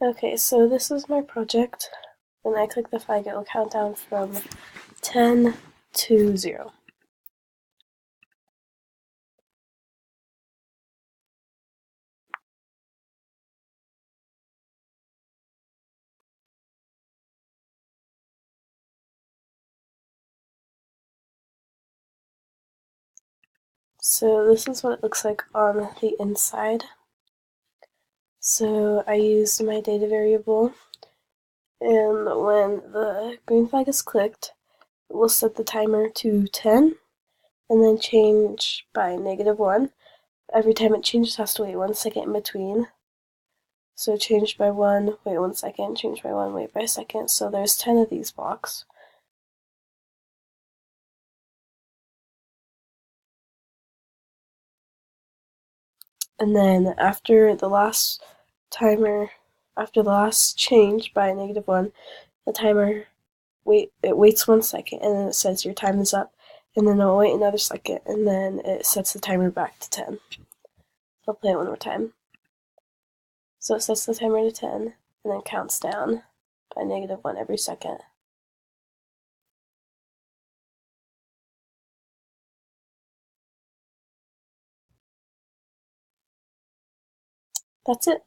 Okay, so this is my project. When I click the flag, it will count down from 10 to 0. So this is what it looks like on the inside. So I used my data variable, and when the green flag is clicked, it will set the timer to 10 and then change by -1. Every time it changes, it has to wait 1 second in between. So change by 1, wait 1 second, change by 1, wait by a second. So there's 10 of these blocks. And then after the last change by -1, the timer waits 1 second, and then it says your time is up, and then it'll wait another second, and then it sets the timer back to 10. I'll play it one more time. So it sets the timer to 10, and then counts down by -1 every second. That's it.